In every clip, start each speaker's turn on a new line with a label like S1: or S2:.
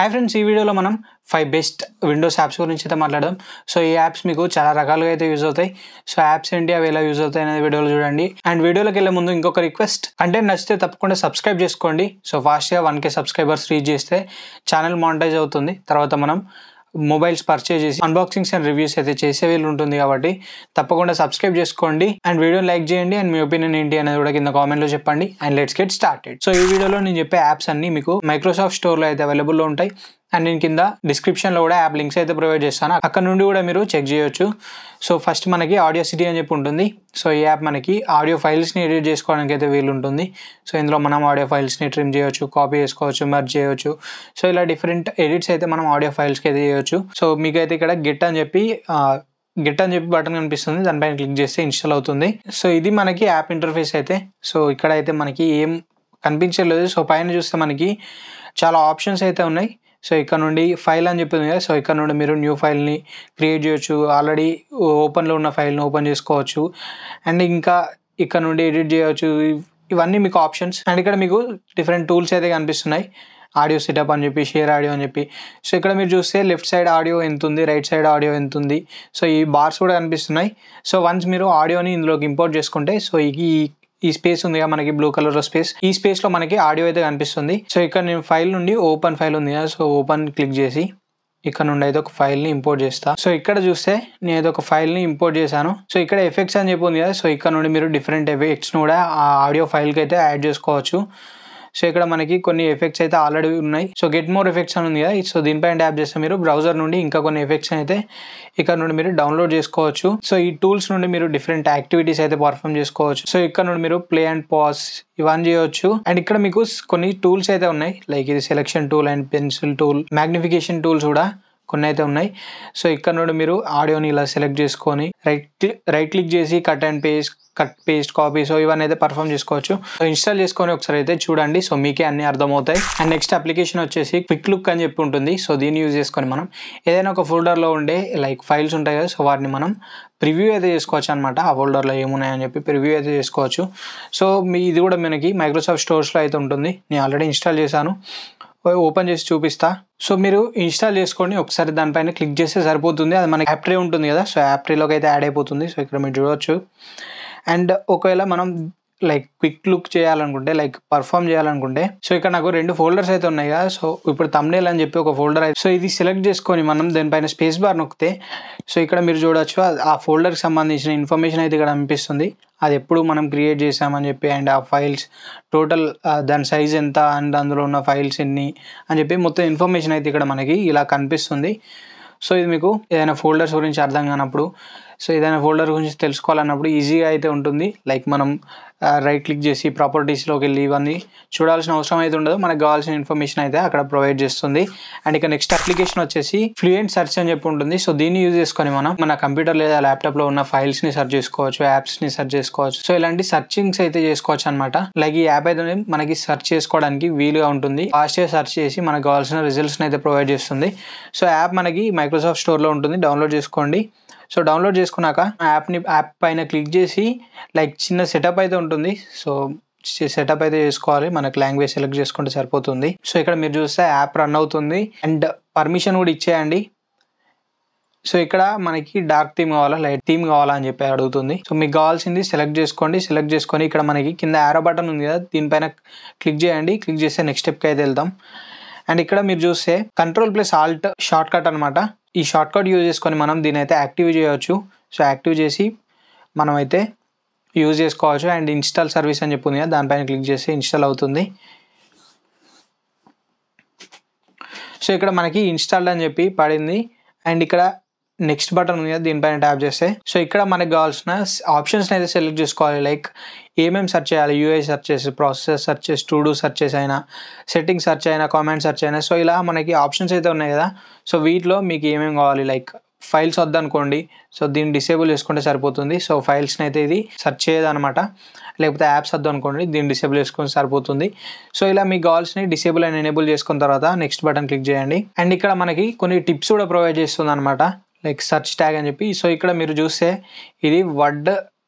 S1: Hi friends, ఈ వీడియోలో మనం 5 బెస్ట్ విండోస్ యాప్స్ గురించి అయితే మాట్లాడదాం. సో ఈ యాప్స్ మీకు చాలా రకాలుగా అయితే యూజ్ అవుతాయి. సో యాప్స్ ఏంటి, అవి ఎలా యూజ్ అవుతాయి అనేది వీడియోలో చూడండి. అండ్ వీడియోలోకి వెళ్ళే ముందు ఇంకొక రిక్వెస్ట్, కంటెంట్ నచ్చితే తప్పకుండా సబ్స్క్రైబ్ చేసుకోండి. సో ఫాస్ట్గా 1K సబ్స్క్రైబర్స్ రీచ్ చేస్తే ఛానల్ మానిటైజ్ అవుతుంది. తర్వాత మనం మొబైల్స్ పర్చేజ్ చేసి అన్బాక్సింగ్స్ అండ్ రివ్యూస్ అయితే చేసే వీలు ఉంటుంది. కాబట్టి తప్పకుండా సబ్స్క్రైబ్ చేసుకోండి అండ్ వీడియో లైక్ చేయండి. అండ్ మీ ఒపీనియన్ ఏంటి అనేది కూడా కింద కామెంట్లో చెప్పండి. And let's get started. So ఈ వీడియోలో నేను చెప్పే యాప్స్ అన్ని మీకు మైక్రోసాఫ్ట్ స్టోర్లో అయితే అవైలబుల్లో ఉంటాయి. అండ్ నేను కింద డిస్క్రిప్షన్లో కూడా యాప్ లింక్స్ అయితే ప్రొవైడ్ చేస్తాను, అక్కడ నుండి కూడా మీరు చెక్ చేయొచ్చు. సో ఫస్ట్ మనకి ఆడియోసిటీ అని చెప్పి ఉంటుంది. సో ఈ యాప్ మనకి ఆడియో ఫైల్స్ని ఎడిట్ చేసుకోవడానికి అయితే వీలు ఉంటుంది. సో ఇందులో మనం ఆడియో ఫైల్స్ని ట్రిమ్ చేయొచ్చు, కాపీ చేసుకోవచ్చు, మర్జ్ చేయొచ్చు. సో ఇలా డిఫరెంట్ ఎడిట్స్ అయితే మనం ఆడియో ఫైల్స్కి అయితే చేయొచ్చు. సో మీకైతే ఇక్కడ గెట్ అని చెప్పి బటన్ కనిపిస్తుంది, దానిపైన క్లిక్ చేస్తే ఇన్స్టాల్ అవుతుంది. సో ఇది మనకి యాప్ ఇంటర్ఫేస్ అయితే. సో ఇక్కడ అయితే మనకి ఏం కనిపించలేదు. సో పైన చూస్తే మనకి చాలా ఆప్షన్స్ అయితే ఉన్నాయి. సో ఇక్కడ నుండి ఫైల్ అని చెప్పింది కదా, సో ఇక్కడ నుండి మీరు న్యూ ఫైల్ని క్రియేట్ చేయొచ్చు, ఆల్రెడీ ఓపెన్లో ఉన్న ఫైల్ని ఓపెన్ చేసుకోవచ్చు, అండ్ ఇంకా ఇక్కడ నుండి ఎడిట్ చేయవచ్చు. ఇవన్నీ మీకు ఆప్షన్స్. అండ్ ఇక్కడ మీకు డిఫరెంట్ టూల్స్ అయితే కనిపిస్తున్నాయి. ఆడియో సెటప్ అని చెప్పి, షేర్ ఆడియో అని చెప్పి. సో ఇక్కడ మీరు చూస్తే లెఫ్ట్ సైడ్ ఆడియో ఎంత ఉంది, రైట్ సైడ్ ఆడియో ఎంత ఉంది. సో ఈ బార్స్ కూడా కనిపిస్తున్నాయి. సో వన్స్ మీరు ఆడియోని ఇందులోకి ఇంపోర్ట్ చేసుకుంటే, సో ఈ స్పేస్ ఉంది కదా మనకి, బ్లూ కలర్ స్పేస్, ఈ స్పేస్లో మనకి ఆడియో అయితే కనిపిస్తుంది. సో ఇక్కడ నేను ఫైల్ నుండి ఓపెన్ ఫైల్ ఉంది కదా, సో ఓపెన్ క్లిక్ చేసి ఇక్కడ నుండి అయితే ఒక ఫైల్ని ఇంపోర్ట్ చేస్తాను. సో ఇక్కడ చూస్తే నేను అయితే ఒక ఫైల్ని ఇంపోర్ట్ చేశాను. సో ఇక్కడ ఎఫెక్ట్స్ అని చెప్పి ఉంది కదా, సో ఇక్కడ నుండి మీరు డిఫరెంట్ ఎఫెక్ట్స్ని కూడా ఆ ఆడియో ఫైల్కి అయితే యాడ్ చేసుకోవచ్చు. సో ఇక్కడ మనకి కొన్ని ఎఫెక్ట్స్ అయితే ఆల్రెడీ ఉన్నాయి. సో గెట్ మోర్ ఎఫెక్ట్స్ అని ఉంది కదా, సో దీనిపైన ట్యాప్ చేస్తే మీరు బ్రౌజర్ నుండి ఇంకా కొన్ని ఎఫెక్ట్స్ అయితే ఇక్కడ నుండి మీరు డౌన్లోడ్ చేసుకోవచ్చు. సో ఈ టూల్స్ నుండి మీరు డిఫరెంట్ యాక్టివిటీస్ అయితే పర్ఫామ్ చేసుకోవచ్చు. సో ఇక్కడ నుండి మీరు ప్లే అండ్ పాజ్ ఇవన్నీ చేయొచ్చు. అండ్ ఇక్కడ మీకు కొన్ని టూల్స్ అయితే ఉన్నాయి, లైక్ ఇది selection tool and pencil tool, magnification tools కూడా కొన్ని అయితే ఉన్నాయి. సో ఇక్కడ నుండి మీరు ఆడియోని ఇలా సెలెక్ట్ చేసుకొని రైట్ క్లిక్ చేసి కట్ పేస్ట్ కాపీ, సో ఇవన్నీ అయితే పర్ఫామ్ చేసుకోవచ్చు. సో ఇన్స్టాల్ చేసుకొని ఒకసారి అయితే చూడండి, సో మీకే అన్ని అర్థమవుతాయి. అండ్ నెక్స్ట్ అప్లికేషన్ వచ్చేసి క్విక్ లుక్ అని చెప్పి ఉంటుంది. సో దీన్ని యూజ్ చేసుకొని మనం ఏదైనా ఒక ఫోల్డర్లో ఉండే లైక్ ఫైల్స్ ఉంటాయి కదా, సో వాటిని మనం ప్రివ్యూ అయితే చేసుకోవచ్చు అనమాట. ఆ ఫోల్డర్లో ఏమున్నాయని చెప్పి ప్రివ్యూ అయితే చేసుకోవచ్చు. సో ఇది కూడా మనకి మైక్రోసాఫ్ట్ స్టోర్స్లో అయితే ఉంటుంది. నేను ఆల్రెడీ ఇన్స్టాల్ చేశాను, ఓపెన్ చేసి చూపిస్తా. సో మీరు ఇన్స్టాల్ చేసుకొని ఒకసారి దానిపైన క్లిక్ చేస్తే సరిపోతుంది. అది మనకి యాప్ ట్రే ఉంటుంది కదా, సో యాప్ ట్రేలోకి అయితే యాడ్ అయిపోతుంది. సో ఇక్కడ మీరు చూడవచ్చు. అండ్ ఒకవేళ మనం లైక్ క్విక్ లుక్ చేయాలనుకుంటే, లైక్ పర్ఫామ్ చేయాలనుకుంటే, సో ఇక్కడ నాకు 2 ఫోల్డర్స్ అయితే ఉన్నాయి కదా. సో ఇప్పుడు థంబ్నెయిల్ అని చెప్పి ఒక ఫోల్డర్ అయితే, సో ఇది సెలెక్ట్ చేసుకొని మనం దానిపైన స్పేస్ బార్ నొక్కితే, సో ఇక్కడ మీరు చూడొచ్చు ఆ ఫోల్డర్కి సంబంధించిన ఇన్ఫర్మేషన్ అయితే ఇక్కడ అనిపిస్తుంది. అది ఎప్పుడు మనం క్రియేట్ చేసామని చెప్పి, అండ్ ఆ ఫైల్స్ టోటల్ దాని సైజ్ ఎంత, అండ్ అందులో ఉన్న ఫైల్స్ ఎన్ని అని చెప్పి మొత్తం ఇన్ఫర్మేషన్ అయితే ఇక్కడ మనకి ఇలా కనిపిస్తుంది. సో ఇది మీకు ఏదైనా ఫోల్డర్స్ గురించి అర్థం కానప్పుడు, సో ఏదైనా ఫోల్డర్ గురించి తెలుసుకోవాలన్నప్పుడు ఈజీగా అయితే ఉంటుంది. లైక్ మనం రైట్ క్లిక్ చేసి ప్రాపర్టీస్లోకి వెళ్ళి ఇవన్నీ చూడాల్సిన అవసరం అయితే ఉండదు. మనకు కావాల్సిన ఇన్ఫర్మేషన్ అయితే అక్కడ ప్రొవైడ్ చేస్తుంది. అండ్ ఇక నెక్స్ట్ అప్లికేషన్ వచ్చేసి ఫ్లూయెంట్ సెర్చ్ అని చెప్పి ఉంటుంది. సో దీన్ని యూజ్ చేసుకొని మనం మన కంప్యూటర్ లేదా ల్యాప్టాప్లో ఉన్న ఫైల్స్ని సెర్చ్ చేసుకోవచ్చు, యాప్స్ని సెర్చ్ చేసుకోవచ్చు. సో ఇలాంటి సెర్చింగ్స్ అయితే చేసుకోవచ్చు అనమాట. లైక్ ఈ యాప్ అయితే మనకి సెర్చ్ చేసుకోవడానికి వీలుగా ఉంటుంది. ఫాస్ట్గా సెర్చ్ చేసి మనకు కావాల్సిన రిజల్ట్స్ని అయితే ప్రొవైడ్ చేస్తుంది. సో యాప్ మనకి మైక్రోసాఫ్ట్ స్టోర్లో ఉంటుంది, డౌన్లోడ్ చేసుకోండి. సో డౌన్లోడ్ చేసుకున్నాక యాప్ పైన క్లిక్ చేసి లైక్ చిన్న సెటప్ అయితే ఉంటుంది. సో సెటప్ అయితే చేసుకోవాలి, మనకు లాంగ్వేజ్ సెలెక్ట్ చేసుకుంటే సరిపోతుంది. సో ఇక్కడ మీరు చూస్తే యాప్ రన్ అవుతుంది. అండ్ పర్మిషన్ కూడా ఇచ్చేయండి. సో ఇక్కడ మనకి డార్క్ థీమ్ కావాలా, లైట్ థీమ్ కావాలా అని చెప్పి అడుగుతుంది. సో మీకు కావాల్సింది సెలెక్ట్ చేసుకోండి. సెలెక్ట్ చేసుకొని ఇక్కడ మనకి కింద యారో బటన్ ఉంది కదా, దీనిపైన క్లిక్ చేయండి. క్లిక్ చేస్తే నెక్స్ట్ స్టెప్కి అయితే వెళ్దాం. అండ్ ఇక్కడ మీరు చూస్తే Ctrl+Alt షార్ట్ కట్ అనమాట. ఈ షార్ట్ కట్ యూజ్ చేసుకొని మనం దీని అయితే యాక్టివ్ చేయవచ్చు. సో యాక్టివ్ చేసి మనం అయితే యూజ్ చేసుకోవచ్చు. అండ్ ఇన్స్టాల్ సర్వీస్ అని చెప్పింది కదా, దానిపైన క్లిక్ చేస్తే ఇన్స్టాల్ అవుతుంది. సో ఇక్కడ మనకి ఇన్స్టాల్డ్ అని చెప్పి పడింది. అండ్ ఇక్కడ నెక్స్ట్ బటన్ ఉంది కదా, దీనిపైన ట్యాప్ చేస్తే సో ఇక్కడ మనకు కావాల్సిన ఆప్షన్స్ని అయితే సెలెక్ట్ చేసుకోవాలి. లైక్ ఏమేమి సెర్చ్ చేయాలి, యూఐ సెర్చ్ చేసి, ప్రాసెస్ సెర్చ్ చేసి, టు డూ సెర్చ్ చేసి అయినా, సెట్టింగ్ సెర్చ్ అయినా, కామెంట్ సెర్చ్ అయినా. సో ఇలా మనకి ఆప్షన్స్ అయితే ఉన్నాయి కదా. సో వీటిలో మీకు ఏమేమి కావాలి, లైక్ ఫైల్స్ వద్దనుకోండి, సో దీన్ని డిసేబుల్ చేసుకుంటే సరిపోతుంది. సో ఫైల్స్ని అయితే ఇది సెర్చ్ చేయదనమాట. లేకపోతే యాప్స్ వద్దు అనుకోండి, దీన్ని డిసేబుల్ చేసుకొని సరిపోతుంది. సో ఇలా మీకు కావాల్సినవి డిసేబుల్ అండ్ ఎనేబుల్ చేసుకున్న తర్వాత నెక్స్ట్ బటన్ క్లిక్ చేయండి. అండ్ ఇక్కడ మనకి కొన్ని టిప్స్ కూడా ప్రొవైడ్ చేస్తుంది అనమాట, లైక్ సెర్చ్ ట్యాగ్ అని చెప్పి. సో ఇక్కడ మీరు చూస్తే ఇది వర్డ్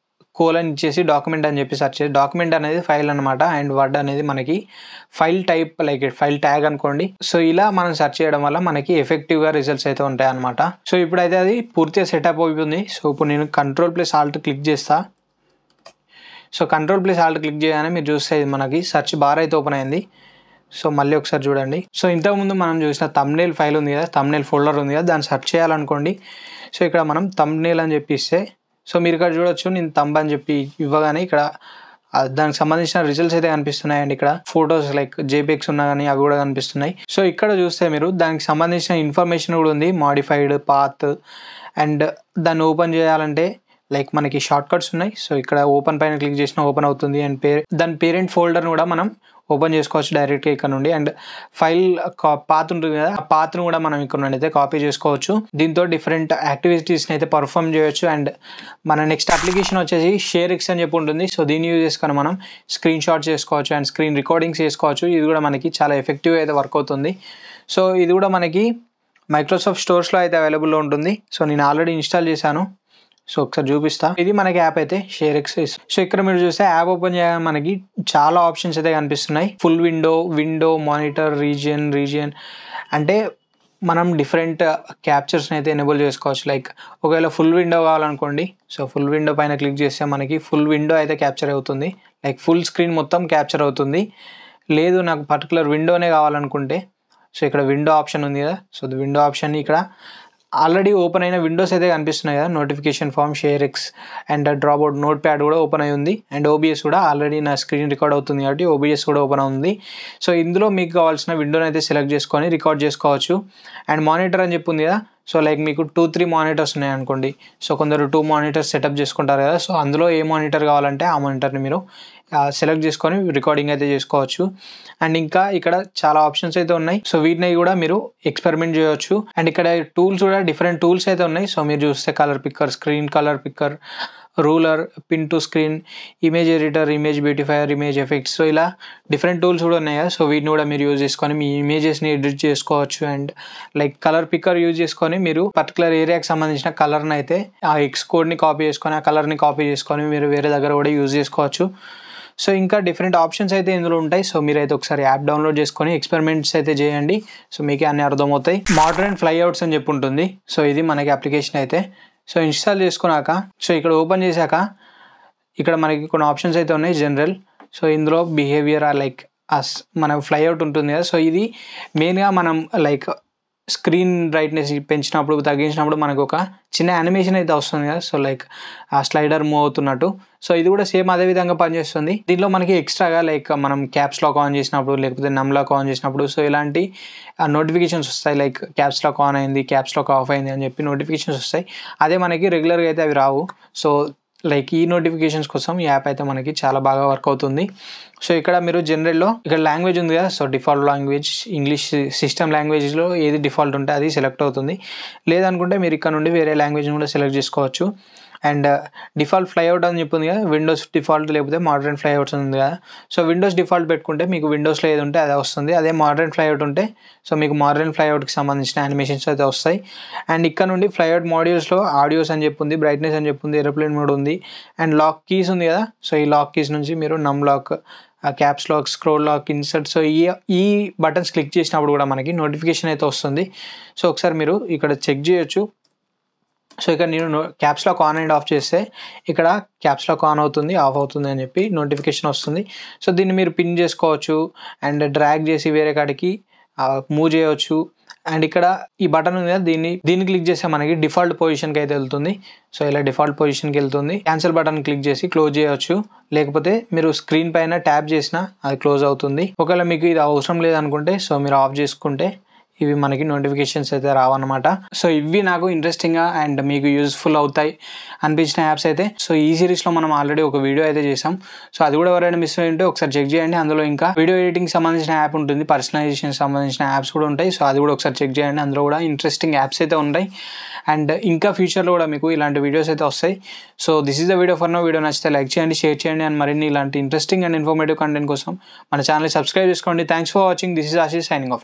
S1: కోలన్ ఇచ్చేసి డాక్యుమెంట్ అని చెప్పి సెర్చ్ చేసి, డాక్యుమెంట్ అనేది ఫైల్ అనమాట అండ్ వర్డ్ అనేది మనకి file type like file tag అనుకోండి. సో ఇలా మనం సెర్చ్ చేయడం వల్ల మనకి ఎఫెక్టివ్గా రిజల్ట్స్ అయితే ఉంటాయి అనమాట. సో ఇప్పుడైతే అది పూర్తిగా సెటప్ అవుతుంది. సో ఇప్పుడు నేను Ctrl+Alt క్లిక్ చేస్తా. సో Ctrl+Alt క్లిక్ చేయగానే మీరు చూస్తే మనకి సెర్చ్ బార్ అయితే ఓపెన్ అయింది. సో మళ్ళీ ఒకసారి చూడండి. సో ఇంతకుముందు మనం చూసిన thumbnail ఫైల్ ఉంది కదా, thumbnail ఫోల్డర్ ఉంది కదా, దాన్ని సెర్చ్ చేయాలనుకోండి. సో ఇక్కడ మనం thumbnail అని చెప్పి ఇస్తే, సో మీరు ఇక్కడ చూడొచ్చు నేను థంబ్ అని చెప్పి ఇవ్వగానే ఇక్కడ దానికి సంబంధించిన రిజల్ట్స్ అయితే కనిపిస్తున్నాయండి. ఇక్కడ ఫొటోస్ లైక్ JPEGs ఉన్నా కానీ అవి కూడా కనిపిస్తున్నాయి. సో ఇక్కడ చూస్తే మీరు దానికి సంబంధించిన ఇన్ఫర్మేషన్ కూడా ఉంది, మాడిఫైడ్ పాత్. అండ్ దాన్ని ఓపెన్ చేయాలంటే లైక్ మనకి షార్ట్ కట్స్ ఉన్నాయి. సో ఇక్కడ ఓపెన్ పైన క్లిక్ చేసినా ఓపెన్ అవుతుంది. అండ్ దాని పేరెంట్ ఫోల్డర్ని కూడా మనం ఓపెన్ చేసుకోవచ్చు డైరెక్ట్గా ఇక్కడ నుండి. అండ్ ఫైల్ పాత్ ఉంటుంది కదా, ఆ పాత్ను కూడా మనం ఇక్కడ నుండి అయితే కాపీ చేసుకోవచ్చు. దీంతో డిఫరెంట్ యాక్టివిటీస్ని అయితే పర్ఫామ్ చేయొచ్చు. అండ్ మన నెక్స్ట్ అప్లికేషన్ వచ్చేసి ShareX అని చెప్పి ఉంటుంది. సో దీన్ని యూజ్ చేసుకొని మనం స్క్రీన్ షాట్ చేసుకోవచ్చు అండ్ స్క్రీన్ రికార్డింగ్స్ చేసుకోవచ్చు. ఇది కూడా మనకి చాలా ఎఫెక్టివ్గా అయితే వర్క్ అవుతుంది. సో ఇది కూడా మనకి మైక్రోసాఫ్ట్ స్టోర్స్లో అయితే అవైలబుల్లో ఉంటుంది. సో నేను ఆల్రెడీ ఇన్స్టాల్ చేశాను. సో ఒకసారి చూపిస్తా. ఇది మనకి యాప్ అయితే ShareX. సో ఇక్కడ మీరు చూస్తే యాప్ ఓపెన్ చేయగానే మనకి చాలా ఆప్షన్స్ అయితే కనిపిస్తున్నాయి. ఫుల్ విండో, మానిటర్, రీజియన్ అంటే మనం డిఫరెంట్ క్యాప్చర్స్ని అయితే ఎనేబుల్ చేసుకోవచ్చు. లైక్ ఒకవేళ ఫుల్ విండో కావాలనుకోండి, సో ఫుల్ విండో పైన క్లిక్ చేస్తే మనకి ఫుల్ విండో అయితే క్యాప్చర్ అవుతుంది. లైక్ ఫుల్ స్క్రీన్ మొత్తం క్యాప్చర్ అవుతుంది. లేదు నాకు పర్టికులర్ విండోనే కావాలనుకుంటే, సో ఇక్కడ విండో ఆప్షన్ ఉంది కదా, సో విండో ఆప్షన్ ఇక్కడ ఆల్రెడీ ఓపెన్ అయిన విండోస్ అయితే కనిపిస్తున్నాయి కదా, notification form, ShareX and dropout notepad కూడా ఓపెన్ అయి ఉంది. అండ్ OBS కూడా ఆల్రెడీ నా స్క్రీన్ రికార్డ్ అవుతుంది కాబట్టి OBS కూడా ఓపెన్ అవుతుంది. సో ఇందులో మీకు కావాల్సిన విండోని అయితే సెలెక్ట్ చేసుకొని రికార్డ్ చేసుకోవచ్చు. అండ్ మానిటర్ అని చెప్పి ఉంది కదా, సో లైక్ మీకు 2-3 మానిటర్స్ ఉన్నాయి అనుకోండి. సో కొందరు 2 మానిటర్స్ సెటప్ చేసుకుంటారు కదా, సో అందులో ఏ మానిటర్ కావాలంటే ఆ మానిటర్ని మీరు సెలెక్ట్ చేసుకొని రికార్డింగ్ అయితే చేసుకోవచ్చు. అండ్ ఇంకా ఇక్కడ చాలా ఆప్షన్స్ అయితే ఉన్నాయి. సో వీటిని కూడా మీరు ఎక్స్పెరిమెంట్ చేయవచ్చు. అండ్ ఇక్కడ టూల్స్ కూడా డిఫరెంట్ టూల్స్ అయితే ఉన్నాయి. సో మీరు చూస్తే colour picker, screen colour picker, ruler, pin to screen, image editor, image beautifier, image effects, so ఇలా డిఫరెంట్ టూల్స్ కూడా ఉన్నాయి కదా. సో వీటిని కూడా మీరు యూజ్ చేసుకొని మీ ఇమేజెస్ని ఎడిట్ చేసుకోవచ్చు. And like colour picker use చేసుకొని మీరు పర్టికులర్ ఏరియాకి సంబంధించిన కలర్ని అయితే ఆ ఎక్స్ కోడ్ని కాపీ చేసుకొని ఆ కలర్ని కాపీ చేసుకొని మీరు వేరే దగ్గర కూడా యూజ్ చేసుకోవచ్చు. సో ఇంకా డిఫరెంట్ ఆప్షన్స్ అయితే ఇందులో ఉంటాయి. సో మీరైతే ఒకసారి యాప్ డౌన్లోడ్ చేసుకొని ఎక్స్పెరిమెంట్స్ అయితే చేయండి. సో మీకే అన్నీ అర్థమవుతాయి. మోడరన్ ఫ్లైఅవుట్స్ అని చెప్పి ఉంటుంది. సో ఇది మనకి అప్లికేషన్ అయితే. సో ఇన్స్టాల్ చేసుకున్నాక, సో ఇక్కడ ఓపెన్ చేశాక ఇక్కడ మనకి కొన్ని ఆప్షన్స్ అయితే ఉన్నాయి. జనరల్, సో ఇందులో బిహేవియర్ లైక్ మన ఫ్లైఅవుట్ ఉంటుంది కదా, సో ఇది మెయిన్గా మనం లైక్ స్క్రీన్ బ్రైట్నెస్ పెంచినప్పుడు తగ్గించినప్పుడు మనకు ఒక చిన్న యానిమేషన్ అయితే వస్తుంది కదా, సో లైక్ ఆ స్లైడర్ మూవ్ అవుతున్నట్టు. సో ఇది కూడా సేమ్ అదే విధంగా పనిచేస్తుంది. దీంట్లో మనకి ఎక్స్ట్రాగా లైక్ మనం క్యాప్స్ లాక్ ఆన్ చేసినప్పుడు లేకపోతే నమ్ లాక్ ఆన్ చేసినప్పుడు సో ఇలాంటి నోటిఫికేషన్స్ వస్తాయి. లైక్ క్యాప్స్ లాక్ ఆన్ అయింది, క్యాప్స్ లాక్ ఆఫ్ అయింది అని చెప్పి నోటిఫికేషన్స్ వస్తాయి. అదే మనకి రెగ్యులర్గా అయితే అవి రావు. సో లైక్ ఈ నోటిఫికేషన్స్ కోసం ఈ యాప్ అయితే మనకి చాలా బాగా వర్క్ అవుతుంది. సో ఇక్కడ మీరు జనరల్లో ఇక్కడ లాంగ్వేజ్ ఉంది కదా, so default language English, system లాంగ్వేజ్లో ఏది డిఫాల్ట్ ఉంటే అది సెలెక్ట్ అవుతుంది. లేదనుకుంటే మీరు ఇక్కడ నుండి వేరే లాంగ్వేజ్ని కూడా సెలెక్ట్ చేసుకోవచ్చు. అండ్ డిఫాల్ట్ ఫ్లైఅవుట్ అని చెప్పింది కదా, విండోస్ డిఫాల్ట్ లేకపోతే మోడరన్ ఫ్లైఅవుట్స్ ఉంది కదా. సో విండోస్ డిఫాల్ట్ పెట్టుకుంటే మీకు విండోస్లో ఏది ఉంటే అదే వస్తుంది. అదే మోడరన్ ఫ్లైఅవుట్ ఉంటే సో మీకు మోడరన్ ఫ్లైఅవుట్కి సంబంధించిన యానిమేషన్స్ అయితే వస్తాయి. అండ్ ఇక్కడ నుండి ఫ్లైఅవుట్ మాడ్యూల్స్లో ఆడియోస్ అని చెప్పింది, బ్రైట్నెస్ అని చెప్పింది, ఏరోప్లేన్ మోడ్ ఉంది. అండ్ లాక్ కీస్ ఉంది కదా, సో ఈ లాక్ కీస్ నుంచి మీరు num lock, caps lock, scroll lock, insert, so ఈ బటన్స్ క్లిక్ చేసినప్పుడు కూడా మనకి నోటిఫికేషన్ అయితే వస్తుంది. సో ఒకసారి మీరు ఇక్కడ చెక్ చేయొచ్చు. సో ఇక్కడ నేను caps lock on and off చేస్తే ఇక్కడ క్యాప్స్ లాక్ ఆన్ అవుతుంది, ఆఫ్ అవుతుంది అని చెప్పి నోటిఫికేషన్ వస్తుంది. సో దీన్ని మీరు పిన్ చేసుకోవచ్చు అండ్ డ్రాగ్ చేసి వేరే కాడికి మూవ్ చేయవచ్చు. అండ్ ఇక్కడ ఈ బటన్ ఉంది కదా, దీన్ని క్లిక్ చేస్తే మనకి డిఫాల్ట్ పొజిషన్కి అయితే వెళ్తుంది. సో ఇలా డిఫాల్ట్ పొజిషన్కి వెళ్తుంది. క్యాన్సిల్ బటన్ క్లిక్ చేసి క్లోజ్ చేయవచ్చు, లేకపోతే మీరు స్క్రీన్ పైన ట్యాప్ చేసినా అది క్లోజ్ అవుతుంది. ఒకవేళ మీకు ఇది అవసరం లేదనుకుంటే సో మీరు ఆఫ్ చేసుకుంటే ఇవి మనకి నోటిఫికేషన్స్ అయితే రావన్నమాట. సో ఇవి నాకు ఇంట్రెస్టింగ్గా అండ్ మీకు యూజ్ఫుల్ అవుతాయి అనిపించిన యాప్స్ అయితే. సో ఈ సిరీస్లో మనం ఆల్రెడీ ఒక వీడియో అయితే చేసాం. సో అది కూడా ఎవరైనా మిస్ అయ్యి ఉంటే ఒకసారి చెక్ చేయండి. అందులో ఇంకా వీడియో ఎడిటింగ్ సంబంధించిన యాప్ ఉంటుంది, పర్సనలైజేషన్ సంబంధించిన యాప్స్ కూడా ఉంటాయి. సో అది కూడా ఒకసారి చెక్ చేయండి. అందులో కూడా ఇంట్రెస్టింగ్ యాప్స్ అయితే ఉంటాయి. అండ్ ఇంకా ఫ్యూచర్లో కూడా మీకు ఇలాంటి వీడియోస్ అయితే వస్తాయి. So this is the video for now. Video నచ్చితే లైక్ చేయండి, షేర్ చేయండి. అండ్ మరిన్ని ఇలాంటి ఇంట్రెస్టింగ్ అండ్ ఇన్ఫర్మేటివ్ కంటెంట్ కోసం మన ఛానల్ సబ్స్క్రైబ్ చేసుకోండి. Thanks for watching. This is Ashish signing off now.